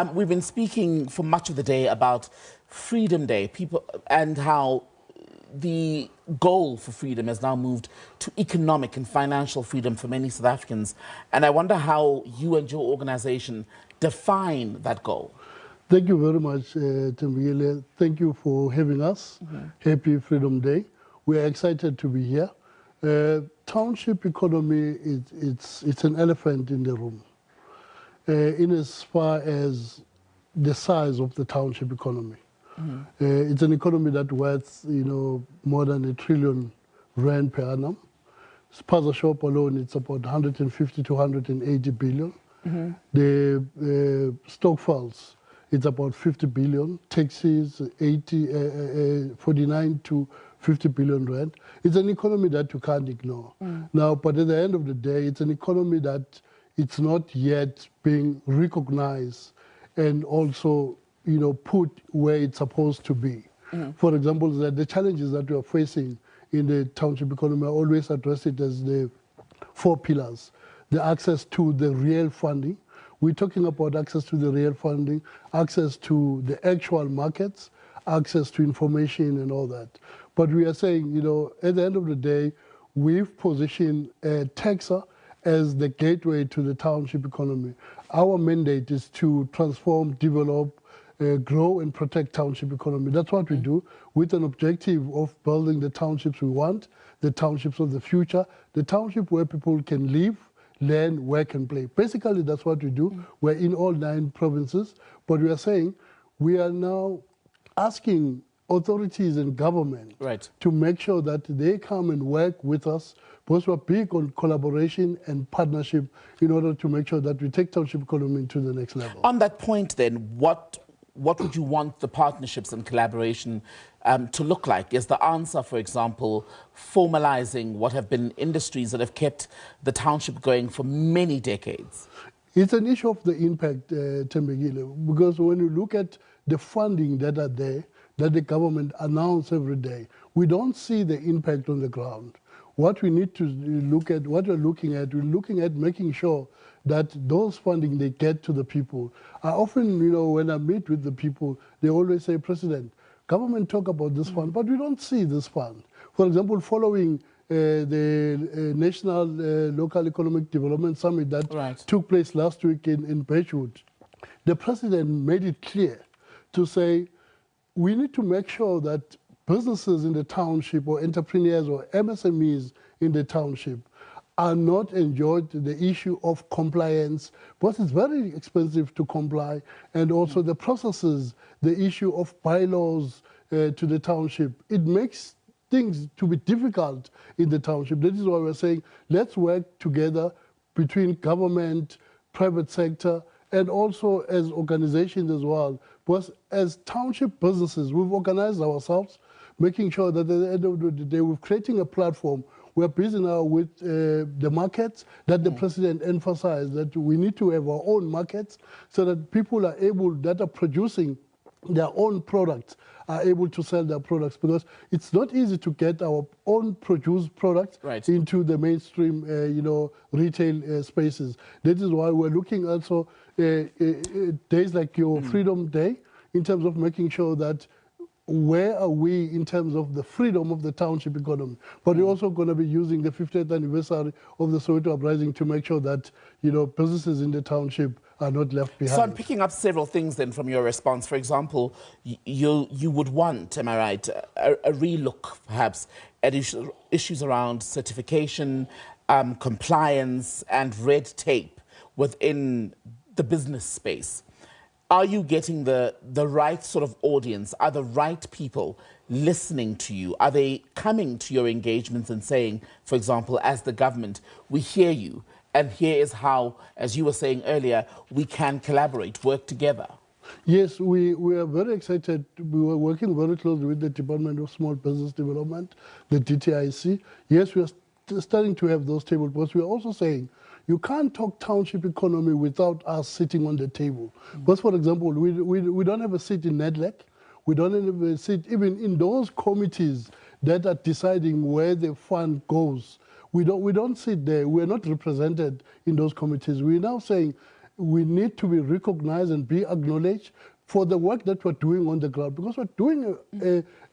We've been speaking for much of the day about Freedom Day, and how the goal for freedom has now moved to economic and financial freedom for many South Africans. And I wonder how you and your organization define that goal. Thank you very much, Tembile. Thank you for having us. Happy Freedom Day. We are excited to be here. Township economy, it's an elephant in the room. In as far as the size of the township economy. It's an economy that worth, more than R1 trillion per annum. Spaza shop alone, it's about 150 to 180 billion. The stock files, it's about 50 billion. Taxis, 49 to 50 billion rand. It's an economy that you can't ignore. Now, but at the end of the day, it's an economy that it's not yet being recognized and also, put where it's supposed to be. For example, the challenges that we are facing in the township economy, I always address it as the 4 pillars. The access to the real funding. We're talking about access to the real funding, access to the actual markets, access to information and all that. But we are saying, at the end of the day, we've positioned Tecsa as the gateway to the township economy. Our mandate is to transform, develop, grow and protect township economy. That's what we do, with an objective of building the townships we want, the townships of the future, the township where people can live, learn, work and play. Basically, that's what we do. We're in all 9 provinces, but we are saying we are now asking authorities and government to make sure that they come and work with us, because we're big on collaboration and partnership in order to make sure that we take township economy to the next level. On that point then, what would you want the partnerships and collaboration to look like? Is the answer, for example, formalizing what have been industries that have kept the township going for many decades? It's an issue of the impact, Tembegile, because when you look at the funding that are there, that the government announces every day, we don't see the impact on the ground. What we need to look at, we're looking at making sure that those funding they get to the people. I often, when I meet with the people, they always say, President, government talk about this fund, but we don't see this fund. For example, following the National Local Economic Development Summit that took place last week in Beachwood, the President made it clear to say, we need to make sure that businesses in the township or entrepreneurs or MSMEs in the township are not enjoyed the issue of compliance, because it's very expensive to comply, and also the processes, the issue of bylaws to the township. It makes things to be difficult in the township. That is why we're saying, let's work together between government, private sector, and also as organizations as well. Because as township businesses, we've organized ourselves, making sure that at the end of the day, we're creating a platform. We're busy now with the markets that the President emphasized, that we need to have our own markets so that people are able, that are producing their own products, are able to sell their products, because it's not easy to get our own produced products into the mainstream, retail spaces. That is why we're looking also days like your Freedom Day, in terms of making sure that where are we in terms of the freedom of the township economy. But we're also going to be using the 50th anniversary of the Soweto Uprising to make sure that, businesses in the township are not left behind. So I'm picking up several things then from your response. For example, you would want, am I right, a relook perhaps at issues around certification, compliance and red tape within the business space. Are you getting the right sort of audience? Are the right people listening to you? Are they coming to your engagements and saying, for example, as the government, we hear you, and here is how, as you were saying earlier, we can collaborate, work together? Yes, we are very excited. We were working very closely with the Department of Small Business Development, the DTIC. Yes, we are starting to have those tables, but we are also saying, you can't talk township economy without us sitting on the table. Because, for example, we don't have a seat in NEDLEC. We don't have a seat even in those committees that are deciding where the fund goes. We don't sit there. We're not represented in those committees. We're now saying, we need to be recognized and be acknowledged for the work that we're doing on the ground, because we're doing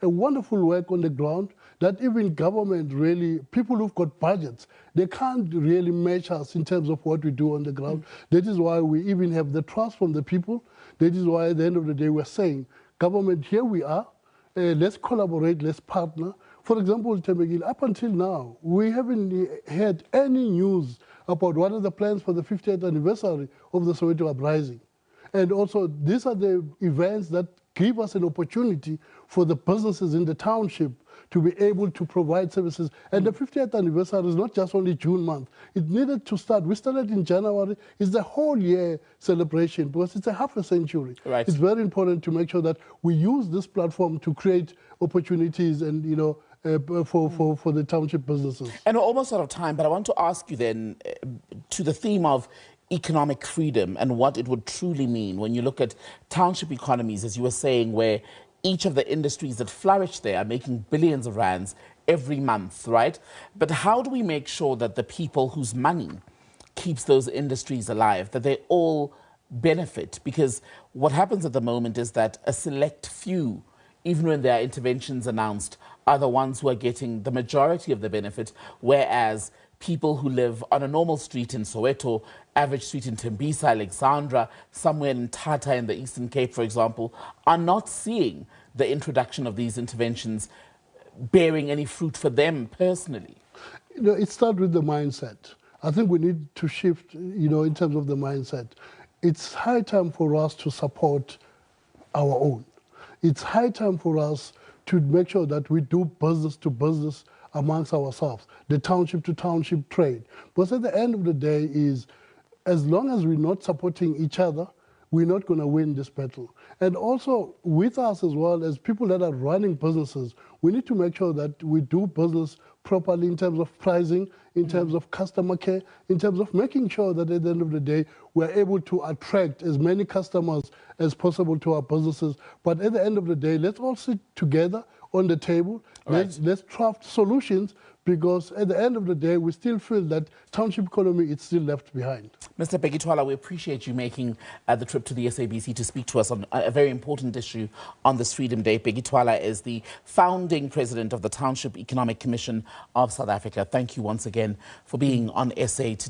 a wonderful work on the ground that even government really, people who've got budgets, they can't really match us in terms of what we do on the ground. That is why we even have the trust from the people. That is why at the end of the day we're saying, government, here we are, let's collaborate, let's partner. For example, Thembekile, up until now, we haven't had any news about what are the plans for the 50th anniversary of the Soweto Uprising. And also, these are the events that give us an opportunity for the businesses in the township to be able to provide services. And the 50th anniversary is not just only June month. It needed to start. We started in January. It's the whole year celebration because it's a half a century. Right. It's very important to make sure that we use this platform to create opportunities and, you know, for the township businesses. And we're almost out of time, but I want to ask you then to the theme of economic freedom and what it would truly mean when you look at township economies, as you were saying, where each of the industries that flourish there are making billions of rands every month, right? But how do we make sure that the people whose money keeps those industries alive, that they all benefit? Because what happens at the moment is that a select few, even when there are interventions announced, are the ones who are getting the majority of the benefit, whereas people who live on a normal street in Soweto, average street in Tembisa, Alexandra, somewhere in Tata in the Eastern Cape, for example, are not seeing the introduction of these interventions bearing any fruit for them personally. You know, it starts with the mindset. I think we need to shift, you know, in terms of the mindset. It's high time for us to support our own. It's high time for us to make sure that we do business to business amongst ourselves, the township to township trade. Because at the end of the day is, as long as we're not supporting each other, we're not going to win this battle. And also with us as well as people that are running businesses, we need to make sure that we do business properly in terms of pricing, in terms of customer care, in terms of making sure that at the end of the day, we're able to attract as many customers as possible to our businesses. But at the end of the day, let's all sit together on the table. Right. Let's craft solutions, because at the end of the day, we still feel that township economy is still left behind. Mr. Bheki Twala, we appreciate you making the trip to the SABC to speak to us on a very important issue on this Freedom Day. Bheki Twala is the founding president of the Township Economic Commission of South Africa. Thank you once again for being on SA Today.